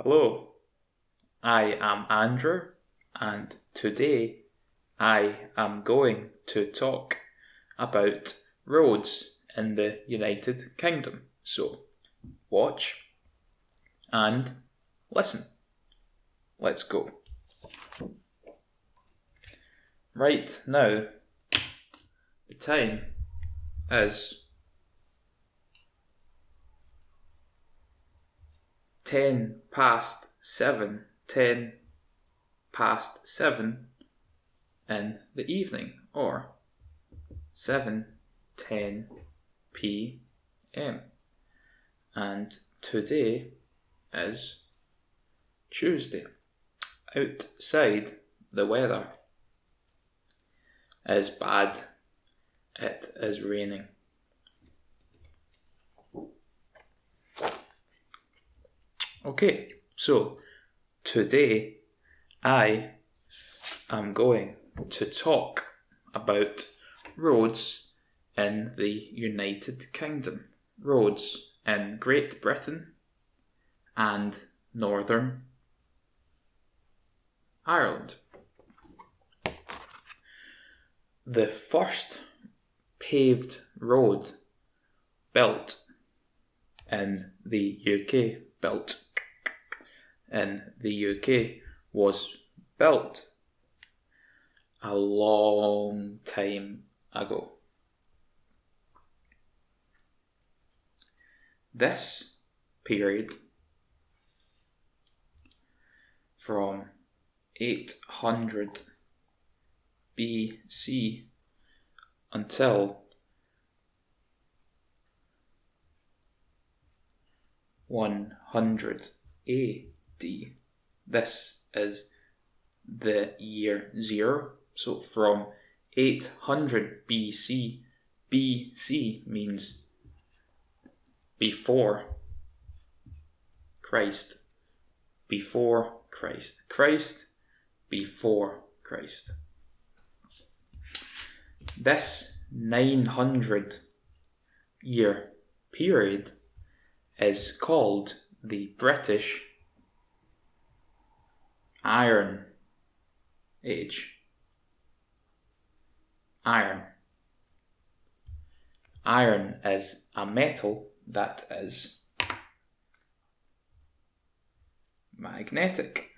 Hello, I am Andrew, and today I am going to talk about roads in the United Kingdom. So, watch and listen. Let's go. Right now, the time is 7:10 in the evening, or 7:10 p.m. And today is Tuesday. Outside, the weather is bad. It is raining. Okay, so today I am going to talk about roads in the United Kingdom, roads in Great Britain and Northern Ireland. The first paved road built in the UK was built a long time ago. This period, from 800 BC until 100 AD. This is the year 0. So from 800 BC, BC means before Christ. Before Christ. Christ before Christ. This 900 year period is called the British Iron Age. Iron. Iron is a metal that is magnetic.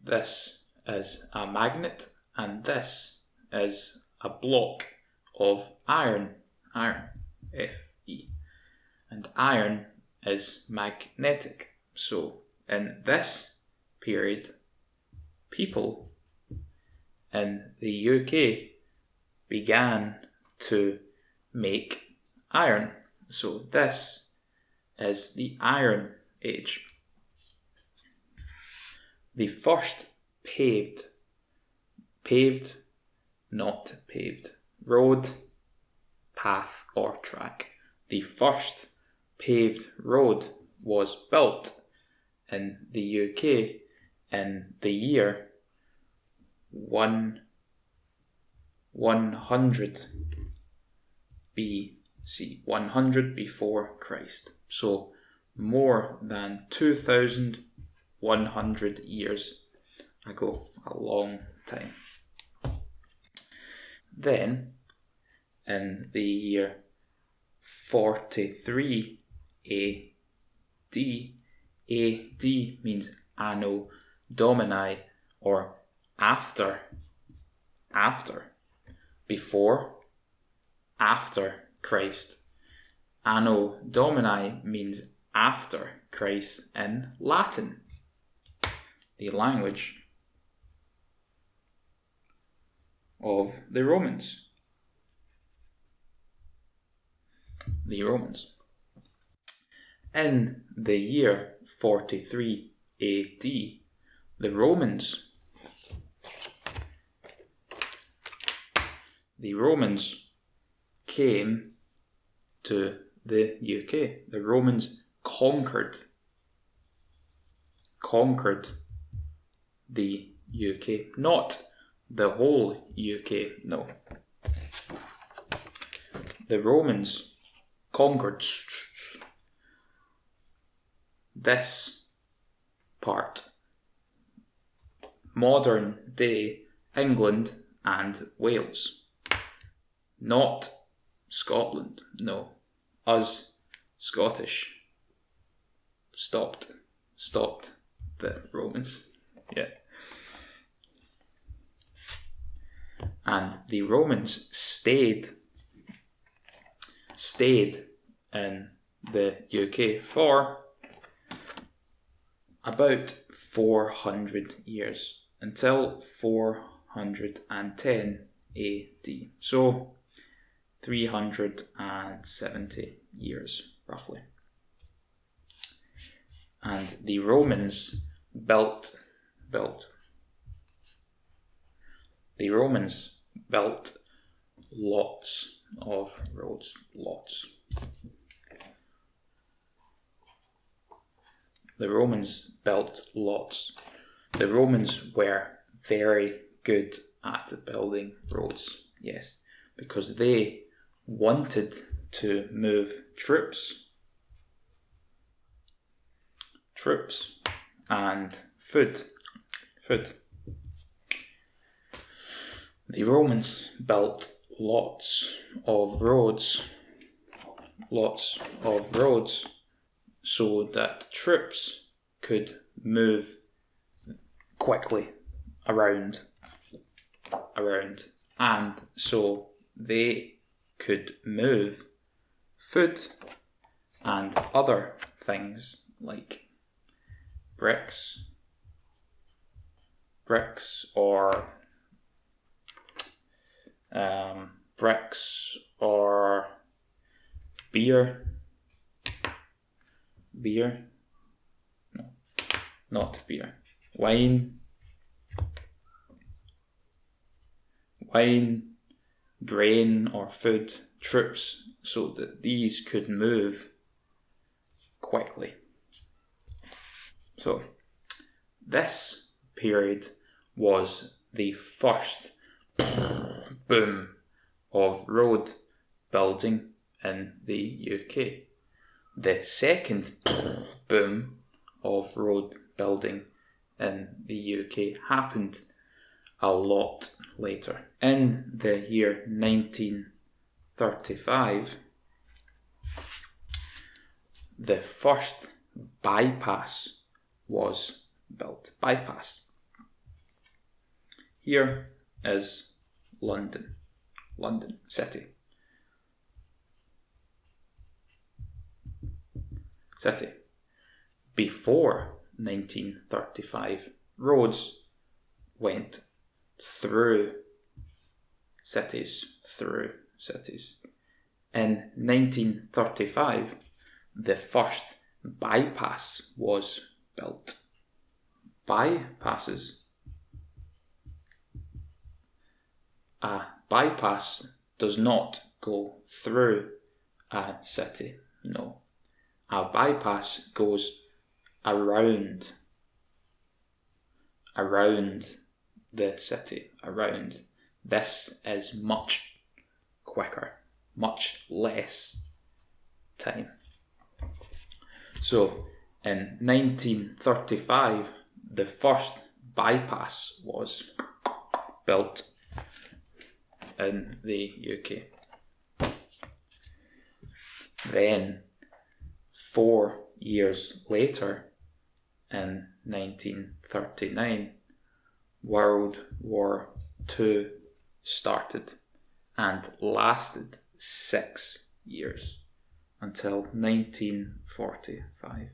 This is a magnet, and this is a block of iron. Iron. Fe. And iron is magnetic. So, in this period, people in the UK began to make iron. So, this is the Iron Age. The first road, path or track. The first paved road was built in the UK in the year 100 BC, 100 before Christ. So more than 2,100 years ago, a long time. Then, in the year 43 AD, AD means Anno Domini, or after, before, after Christ. Anno Domini means after Christ in Latin, the language of the Romans. In the year 43 AD, the Romans came to the UK. The Romans conquered the UK. Not the whole UK, no. The Romans conquered this part, modern day England and Wales. Not Scotland, no. Us Scottish stopped the Romans. Yeah. And the Romans stayed in the UK for about 400 years, until 410 AD. So 370 years roughly. And the Romans built lots of roads, lots. The Romans built lots. The Romans were very good at building roads, yes, because they wanted to move troops and food. The Romans built lots of roads so that troops could move quickly around, and so they could move food and other things like bricks or beer. No, not beer. Wine, grain or food, troops, so that these could move quickly. So this period was the first boom of road building in the UK. The second boom of road building in the UK happened a lot later. In the year 1935, the first bypass was built. Bypass. Here is London City. Before 1935, roads went through cities. In 1935, the first bypass was built. Bypasses. A bypass does not go through a city, no. A bypass goes around the city, around. This is much quicker, much less time. So in 1935, the first bypass was built in the UK. Then 4 years later, in 1939, World War II started and lasted 6 years until 1945.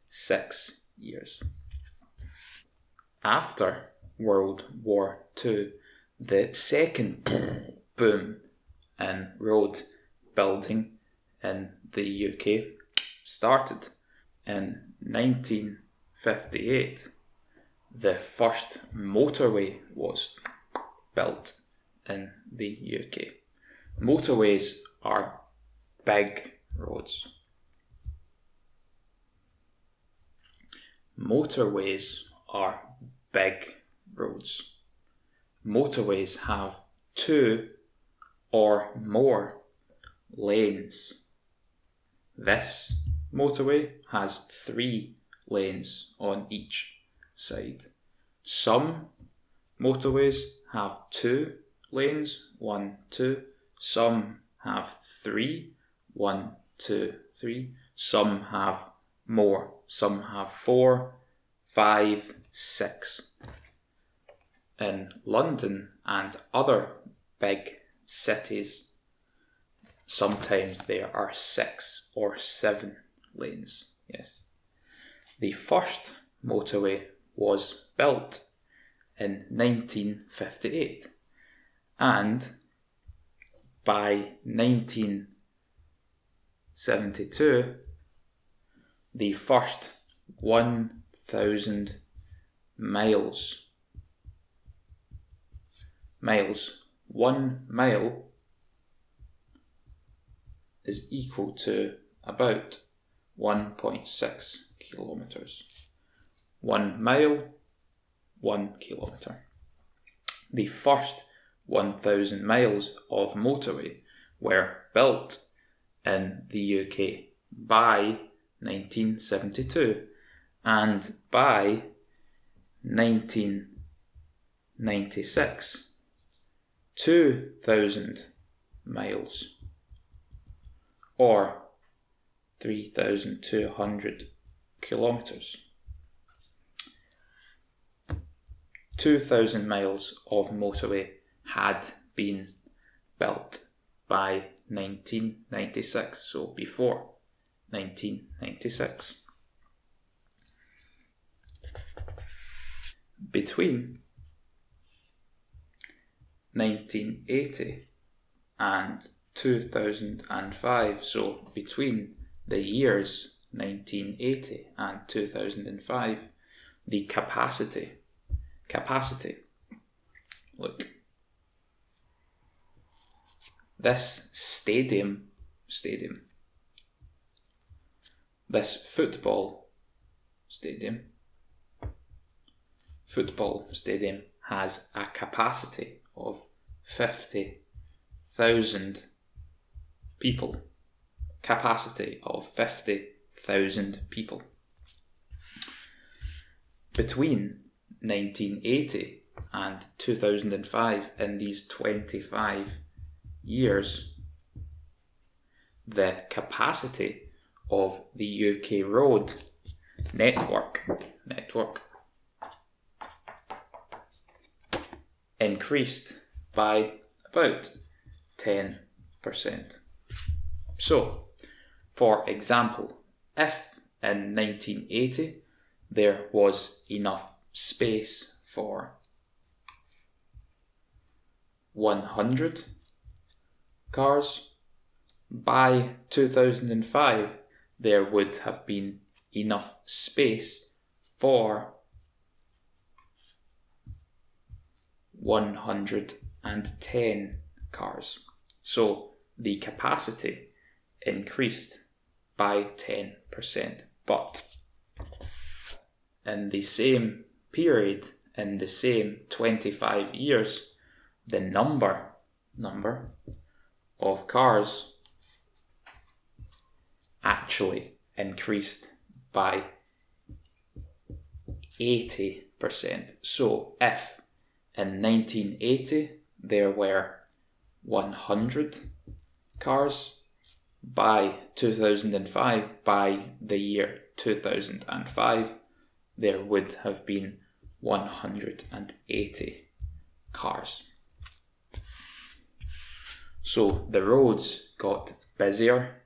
6 years. After World War II, the second boom in road building in the UK started. In 1958, the first motorway was built in the UK. Motorways are big roads. Motorways are big roads. Motorways have 2 or more lanes. This motorway has 3 lanes on each side. Some motorways have 2 lanes, 1, 2. Some have 3, 1, 2, 3. Some have more. Some have 4, 5, 6. In London and other big cities, sometimes there are 6 or 7 lanes. Yes. The first motorway was built in 1958, and by 1972 the first 1,000 miles. 1 mile is equal to about 1.6 kilometers. 1 mile, 1 kilometer. The first 1,000 miles of motorway were built in the UK by 1972, and by 1996, 2,000 miles, or 3,200 kilometers. 2,000 miles of motorway had been built by 1996, so before 1996. Between 1980 and 2005, so between the years 1980 and 2005, the capacity, look, this stadium, this football stadium has a capacity of 50,000 people. Capacity of 50,000 people. Between 1980 and 2005, in these 25 years, the capacity of the UK road network increased by about 10%. So, for example, if in 1980 there was enough space for 100 cars, by 2005 there would have been enough space for 110 cars. So the capacity increased by 10%, but in the same period, in the same 25 years, the number of cars actually increased by 80%. So if in 1980 there were 100 cars, by 2005, by the year 2005, there would have been 180 cars. So the roads got busier,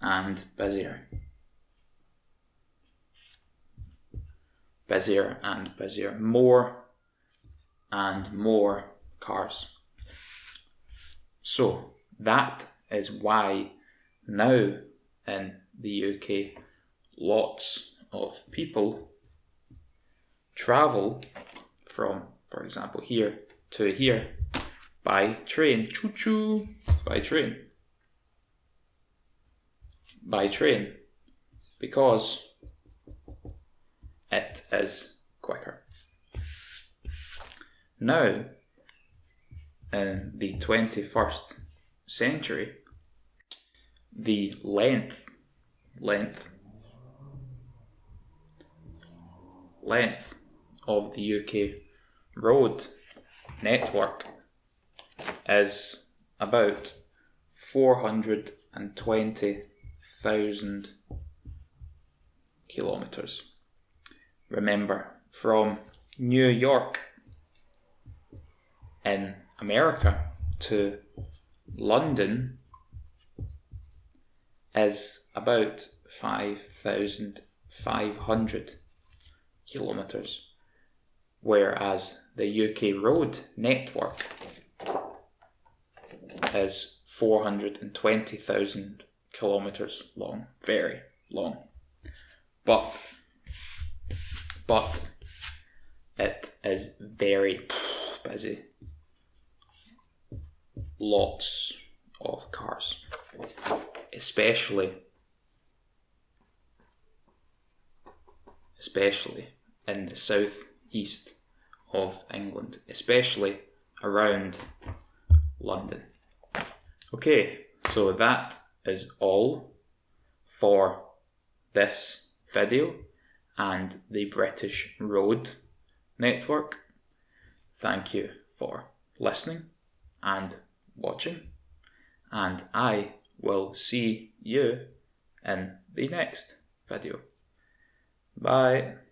and busier. Busier and busier. More and more cars. So that is why now in the UK lots of people travel from, for example, here to here by train. Choo-choo! By train. Because it is quicker. Now, in the 21st century, the length of the UK road network is about 420,000 kilometres. Remember, from New York in America to London is about 5,500 kilometres, whereas the UK road network is 420,000 kilometres long, very long. But it is very busy. Lots of cars, especially in the southeast of England, especially around London. Okay, so that is all for this video and the British Road Network. Thank you for listening and watching, and I will see you in the next video. Bye.